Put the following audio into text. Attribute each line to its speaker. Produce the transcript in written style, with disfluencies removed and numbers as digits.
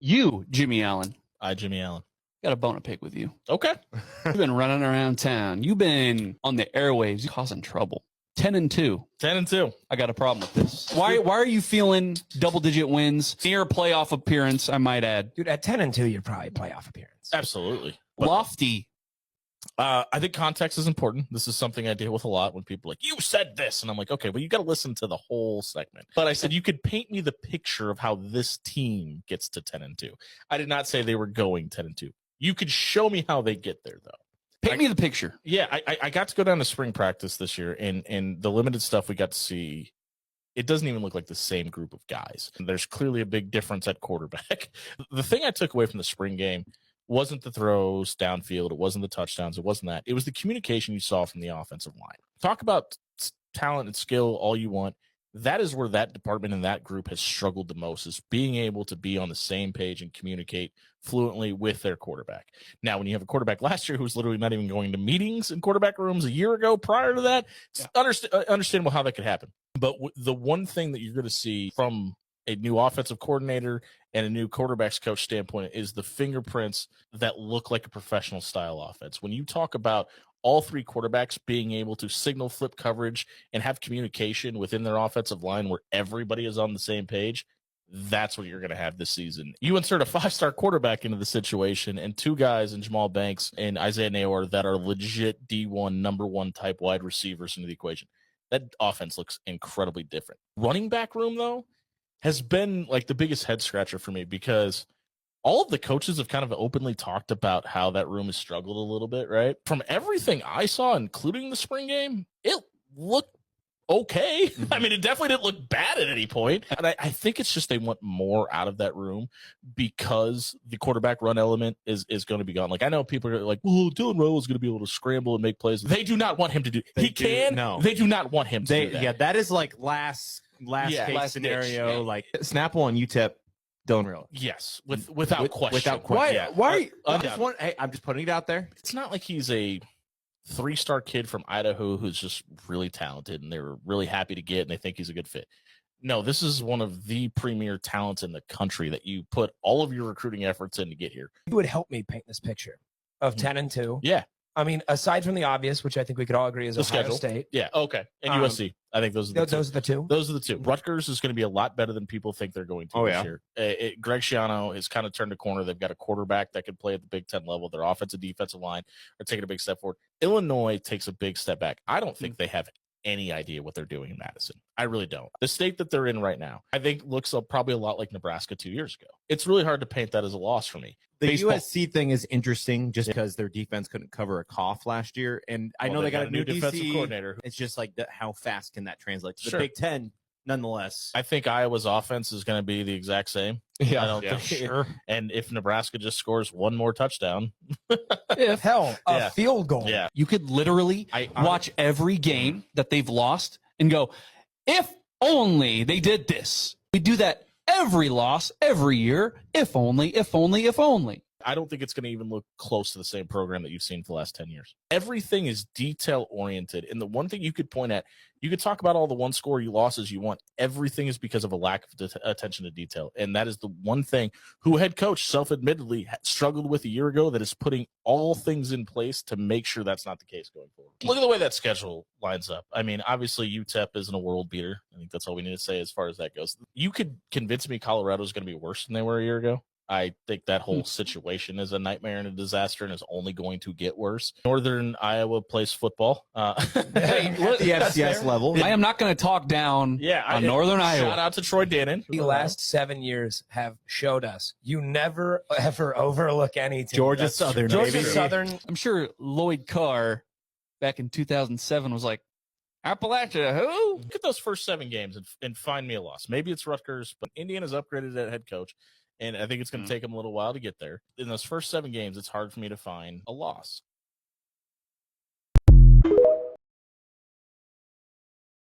Speaker 1: You, Jimmy Allen.
Speaker 2: Jimmy Allen.
Speaker 1: Got a bone to pick with you.
Speaker 2: Okay.
Speaker 1: You've been running around town. You've been on the airwaves. You're causing trouble. 10-2.
Speaker 2: 10-2.
Speaker 1: I got a problem with this. Why are you feeling double-digit wins? Near a playoff appearance, I might add.
Speaker 3: Dude, at 10-2, you're probably playoff appearance.
Speaker 2: Absolutely.
Speaker 1: Lofty.
Speaker 2: I think context is important. This is something I deal with a lot when people are like, you said this. And I'm like, okay, well, you got to listen to the whole segment. But I said, you could paint me the picture of how this team gets to 10-2. I did not say they were going 10-2. You could show me how they get there, though.
Speaker 1: Paint me the picture.
Speaker 2: Yeah, I got to go down to spring practice this year, and the limited stuff we got to see, it doesn't even look like the same group of guys. There's clearly a big difference at quarterback. The thing I took away from the spring game wasn't the throws downfield. It wasn't the touchdowns. It wasn't that. It was the communication you saw from the offensive line. Talk about talent and skill all you want. That is where that department and that group has struggled the most, is being able to be on the same page and communicate fluently with their quarterback. Now, when you have a quarterback last year who was literally not even going to meetings in quarterback rooms a year ago prior to that, it's understandable how that could happen. But the one thing that you're going to see from a new offensive coordinator and a new quarterbacks coach standpoint is the fingerprints that look like a professional style offense. When you talk about all three quarterbacks being able to signal flip coverage and have communication within their offensive line where everybody is on the same page, that's what you're going to have this season. You insert a 5-star quarterback into the situation and two guys in Jamal Banks and Isaiah Nayor that are legit D1 number one type wide receivers into the equation. That offense looks incredibly different. Running back room, though, has been like the biggest head scratcher for me, because all of the coaches have kind of openly talked about how that room has struggled a little bit, right? From everything I saw, including the spring game, it looked okay. Mm-hmm. I mean, it definitely didn't look bad at any point. And I think it's just they want more out of that room because the quarterback run element is going to be gone. Like, I know people are like, well, Dylan Rowe is going to be able to scramble and make plays. They do not want him to do it. They do not want him to do that.
Speaker 4: Yeah, that is like last case scenario. Yeah. Like, Snapple and UTEP. Dylan Rowe.
Speaker 2: Yes, without question.
Speaker 4: Without question.
Speaker 2: Yeah.
Speaker 4: Why? I'm just putting it out there.
Speaker 2: It's not like he's a 3-star kid from Idaho who's just really talented and they were really happy to get and they think he's a good fit. No, this is one of the premier talents in the country that you put all of your recruiting efforts in to get here.
Speaker 3: It would help me paint this picture of 10-2.
Speaker 2: Yeah.
Speaker 3: I mean, aside from the obvious, which I think we could all agree is Ohio State.
Speaker 2: Yeah, okay. And USC. I think those are the two. Those are the two. Rutgers is going to be a lot better than people think they're going to this year. Greg Schiano has kind of turned a corner. They've got a quarterback that can play at the Big Ten level. Their offensive, defensive line are taking a big step forward. Illinois takes a big step back. I don't think they have any idea what they're doing in Madison. I really don't. The state that they're in right now, I think looks probably a lot like Nebraska 2 years ago. It's really hard to paint that as a loss for me.
Speaker 4: The USC thing is interesting just because their defense couldn't cover a cough last year. And I know they got a new defensive coordinator. It's just like how fast can that translate to the Big Ten nonetheless?
Speaker 2: I think Iowa's offense is going to be the exact same.
Speaker 4: Yeah,
Speaker 2: I don't think
Speaker 4: sure.
Speaker 2: And if Nebraska just scores one more touchdown,
Speaker 3: a field goal.
Speaker 2: Yeah.
Speaker 1: You could literally watch every game that they've lost and go, if only they did this. We do that every loss, every year. If only, if only, if only.
Speaker 2: I don't think it's going to even look close to the same program that you've seen for the last 10 years. Everything is detail-oriented. And the one thing you could point at, you could talk about all the one-score losses you want. Everything is because of a lack of attention to detail. And that is the one thing who head coach self-admittedly struggled with a year ago that is putting all things in place to make sure that's not the case going forward. Look at the way that schedule lines up. I mean, obviously, UTEP isn't a world beater. I think that's all we need to say as far as that goes. You could convince me Colorado is going to be worse than they were a year ago. I think that whole situation is a nightmare and a disaster and is only going to get worse. Northern Iowa plays football.
Speaker 4: Hey, the FCS level.
Speaker 1: I am not going to talk down on Northern Iowa.
Speaker 2: Shout out to Troy Dannon.
Speaker 3: The last 7 years have showed us you never, ever overlook any team.
Speaker 4: Georgia Southern.
Speaker 1: I'm sure Lloyd Carr back in 2007 was like, Appalachia, who?
Speaker 2: Look at those first 7 games and find me a loss. Maybe it's Rutgers, but Indiana's upgraded at head coach. And I think it's going to take them a little while to get there. In those first 7 games, it's hard for me to find a loss.